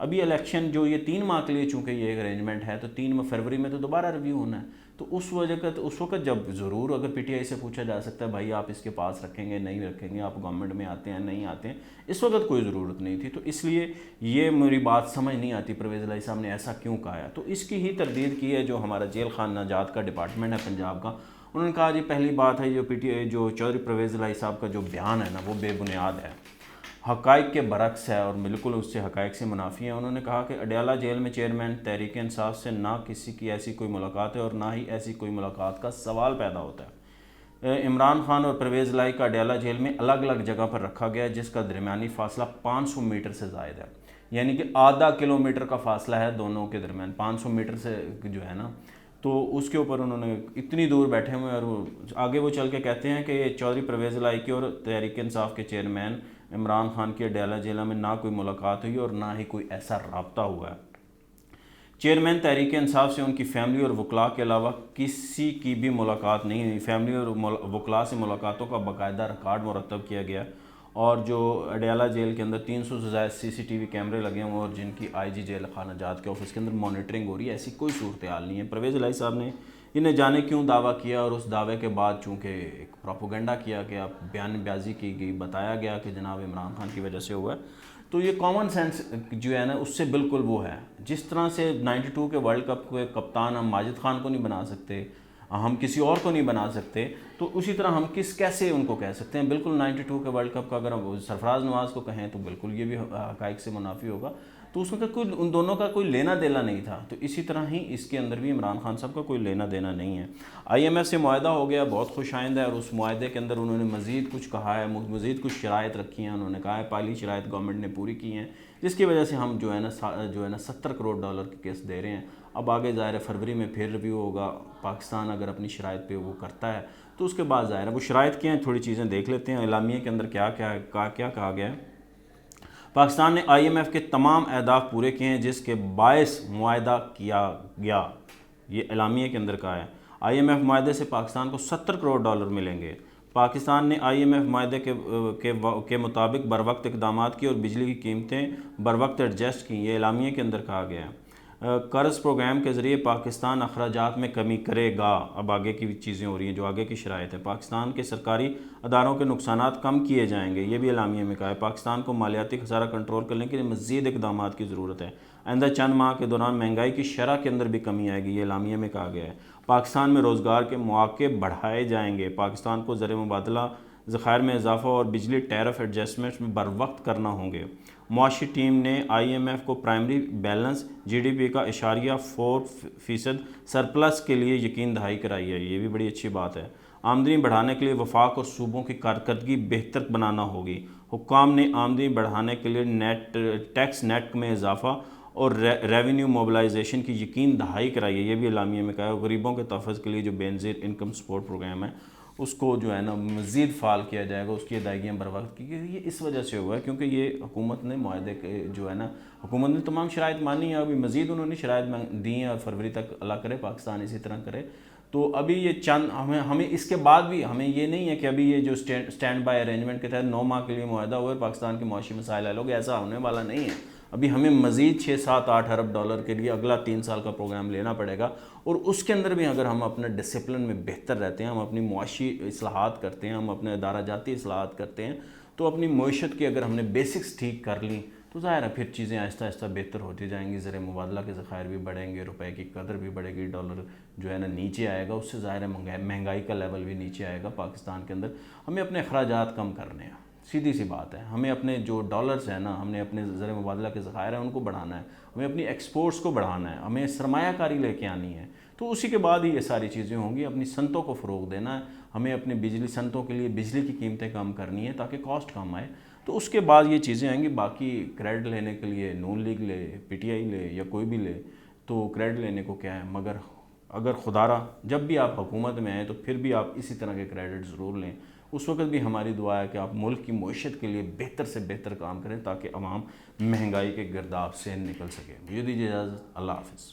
ابھی الیکشن جو یہ 3 ماہ کے لیے چونکہ یہ ایک ارینجمنٹ ہے تو 3 فروری میں تو دوبارہ ریویو ہونا ہے، تو اس وجہ کا تو اس وقت جب ضرور اگر پی ٹی آئی سے پوچھا جا سکتا ہے بھائی آپ اس کے پاس رکھیں گے نہیں رکھیں گے، آپ گورنمنٹ میں آتے ہیں نہیں آتے ہیں، اس وقت کوئی ضرورت نہیں تھی، تو اس لیے یہ میری بات سمجھ نہیں آتی پرویز الہی صاحب نے ایسا کیوں کہا ہے۔ تو اس کی ہی تردید کی ہے جو ہمارا جیل خانہ جات کا ڈپارٹمنٹ ہے پنجاب کا، انہوں نے کہا جی پہلی بات ہے جو پی ٹی آئی جو چودھری پرویز الہی صاحب کا جو بیان ہے نا وہ بے بنیاد ہے، حقائق کے برعکس ہے اور بالکل اس سے حقائق سے منافی ہیں۔ انہوں نے کہا کہ اڈیالہ جیل میں چیئرمین تحریک انصاف سے نہ کسی کی ایسی کوئی ملاقات ہے اور نہ ہی ایسی کوئی ملاقات کا سوال پیدا ہوتا ہے۔ عمران خان اور پرویز الہی کا اڈیالہ جیل میں الگ الگ جگہ پر رکھا گیا ہے جس کا درمیانی فاصلہ 500 میٹر سے زائد ہے، یعنی کہ آدھا کلومیٹر کا فاصلہ ہے دونوں کے درمیان، 500 میٹر سے جو ہے نا، تو اس کے اوپر انہوں نے اتنی دور بیٹھے ہوئے اور آگے وہ چل کے کہتے ہیں کہ یہ چودھری پرویز الہی کی اور تحریک انصاف کے چیئرمین عمران خان کی اڈیالہ جیل میں نہ کوئی ملاقات ہوئی اور نہ ہی کوئی ایسا رابطہ ہوا ہے۔ چیئرمین تحریک انصاف سے ان کی فیملی اور وکلاء کے علاوہ کسی کی بھی ملاقات نہیں ہوئی، فیملی اور وکلاء سے ملاقاتوں کا باقاعدہ ریکارڈ مرتب کیا گیا، اور جو اڈیالہ جیل کے اندر 300 سے زائد سی سی ٹی وی کیمرے لگے ہیں اور جن کی آئی جی جیل خانہ جات کے آفس کے اندر مانیٹرنگ ہو رہی ہے، ایسی کوئی صورتحال نہیں ہے۔ پرویز الہی صاحب نے انہیں جانے کیوں دعویٰ کیا اور اس دعوے کے بعد چونکہ ایک پروپیگنڈا کیا گیا، بیان بازی کی گئی، بتایا گیا کہ جناب عمران خان کی وجہ سے ہوا ہے، تو یہ کامن سینس جو ہے نا اس سے بالکل وہ ہے۔ جس طرح سے 92 کے ورلڈ کپ کے کپتان ہم ماجد خان کو نہیں بنا سکتے، ہم کسی اور کو نہیں بنا سکتے، تو اسی طرح ہم کیسے ان کو کہہ سکتے ہیں بالکل 92 کے ورلڈ کپ کا اگر ہم سرفراز نواز کو کہیں تو بالکل یہ بھی حقائق سے منافی ہوگا، تو اس میں کوئی ان دونوں کا کوئی لینا دینا نہیں تھا، تو اسی طرح ہی اس کے اندر بھی عمران خان صاحب کا کوئی لینا دینا نہیں ہے۔ آئی ایم ایف سے معاہدہ ہو گیا، بہت خوش آئند ہے، اور اس معاہدے کے اندر انہوں نے مزید کچھ کہا ہے، مزید کچھ شرائط رکھی ہیں، انہوں نے کہا ہے پہلی شرائط گورنمنٹ نے پوری کی ہیں جس کی وجہ سے ہم جو ہے نا $70 کروڑ کی قسط دے رہے ہیں۔ اب آگے ظاہر ہے فروری میں پھر ریویو ہوگا، پاکستان اگر اپنی شرائط پہ وہ کرتا ہے تو اس کے بعد ظاہر ہے وہ شرائط کیا ہیں، تھوڑی چیزیں دیکھ لیتے ہیں۔ اعلامیے کے اندر کیا کہا گیا ہے۔ پاکستان نے آئی ایم ایف کے تمام اہداف پورے کیے ہیں جس کے باعث معاہدہ کیا گیا، یہ اعلامیے کے اندر کہا ہے۔ آئی ایم ایف معاہدے سے پاکستان کو $70 کروڑ ملیں گے۔ پاکستان نے آئی ایم ایف معاہدے کے مطابق بروقت اقدامات کی اور بجلی کی قیمتیں بروقت ایڈجسٹ کی، یہ اعلامیے کے اندر کہا گیا ہے۔ قرض پروگرام کے ذریعے پاکستان اخراجات میں کمی کرے گا، اب آگے کی چیزیں ہو رہی ہیں جو آگے کی شرائط ہے۔ پاکستان کے سرکاری اداروں کے نقصانات کم کیے جائیں گے، یہ بھی اعلامیے میں کہا ہے۔ پاکستان کو مالیاتی خسارہ کنٹرول کرنے کے لیے مزید اقدامات کی ضرورت ہے۔ آئندہ چند ماہ کے دوران مہنگائی کی شرح کے اندر بھی کمی آئے گی، یہ اعلامیے میں کہا گیا ہے۔ پاکستان میں روزگار کے مواقع بڑھائے جائیں گے۔ پاکستان کو زر مبادلہ ذخائر میں اضافہ اور بجلی ٹیرف ایڈجسٹمنٹس میں بروقت کرنا ہوں گے۔ معاشی ٹیم نے آئی ایم ایف کو primary balance G D P کا 0.4% سرپلس کے لیے یقین دہانی کرائی ہے، یہ بھی بڑی اچھی بات ہے۔ آمدنی بڑھانے کے لیے وفاق اور صوبوں کی کارکردگی بہتر بنانا ہوگی۔ حکام نے آمدنی بڑھانے کے لیے ٹیکس نیٹ میں اضافہ اور ریونیو موبلائزیشن کی یقین دہانی کرائی ہے، یہ بھی اعلامیے میں کہا ہے۔ غریبوں کے تحفظ کے لیے جو بے نظیر انکم سپورٹ پروگرام ہے اس کو جو ہے نا مزید فعال کیا جائے گا، اس کی ادائیگیاں بروقت کی گئی۔ یہ اس وجہ سے ہوا ہے کیونکہ یہ حکومت نے معاہدے کے جو ہے نا حکومت نے تمام شرائط مانی ہیں، ابھی مزید انہوں نے شرائط دی ہیں اور فروری تک اللہ کرے پاکستان اسی طرح کرے، تو ابھی یہ چند ہمیں اس کے بعد بھی ہمیں یہ نہیں ہے کہ ابھی یہ جو اسٹینڈ بائی ارینجمنٹ کے تحت 9 ماہ کے لیے معاہدہ ہوا ہے پاکستان کے معاشی مسائل حل ہو گئے، ایسا ہونے والا نہیں ہے۔ ابھی ہمیں مزید 6، 7، 8 ارب ڈالر کے لیے اگلا 3 سال کا پروگرام لینا پڑے گا، اور اس کے اندر بھی اگر ہم اپنے ڈسپلن میں بہتر رہتے ہیں، ہم اپنی معاشی اصلاحات کرتے ہیں، ہم اپنے ادارہ جاتی اصلاحات کرتے ہیں، تو اپنی معیشت کی اگر ہم نے بیسکس ٹھیک کر لیں تو ظاہر ہے پھر چیزیں آہستہ آہستہ بہتر ہوتی جائیں گی، زر مبادلہ کے ذخائر بھی بڑھیں گے، روپے کی قدر بھی بڑھے گی، ڈالر جو ہے نا نیچے آئے گا، اس سے ظاہر ہے مہنگائی کا لیول بھی نیچے آئے گا پاکستان کے اندر۔ ہمیں اپنے اخراجات کم کرنے ہیں، سیدھی سی بات ہے، ہمیں اپنے جو ڈالرز ہیں نا، ہم نے اپنے زر مبادلہ کے ذخائر ہیں ان کو بڑھانا ہے، ہمیں اپنی ایکسپورٹس کو بڑھانا ہے، ہمیں سرمایہ کاری لے کے آنی ہے، تو اسی کے بعد ہی یہ ساری چیزیں ہوں گی۔ اپنی صنعتوں کو فروغ دینا ہے، ہمیں اپنے بجلی صنعتوں کے لیے بجلی کی قیمتیں کم کرنی ہے تاکہ کاسٹ کم آئے، تو اس کے بعد یہ چیزیں آئیں گی۔ باقی کریڈٹ لینے کے لیے نون لیگ لے، پی ٹی آئی لے یا کوئی بھی لے، تو کریڈٹ لینے کو کیا ہے، مگر اگر خدا را جب بھی آپ حکومت میں آئیں تو پھر بھی آپ اسی طرح کے کریڈٹ ضرور لیں۔ اس وقت بھی ہماری دعا ہے کہ آپ ملک کی معیشت کے لیے بہتر سے بہتر کام کریں تاکہ عوام مہنگائی کے گرداب سے نکل سکے۔ مجھے دیجیے اجازت، اللہ حافظ۔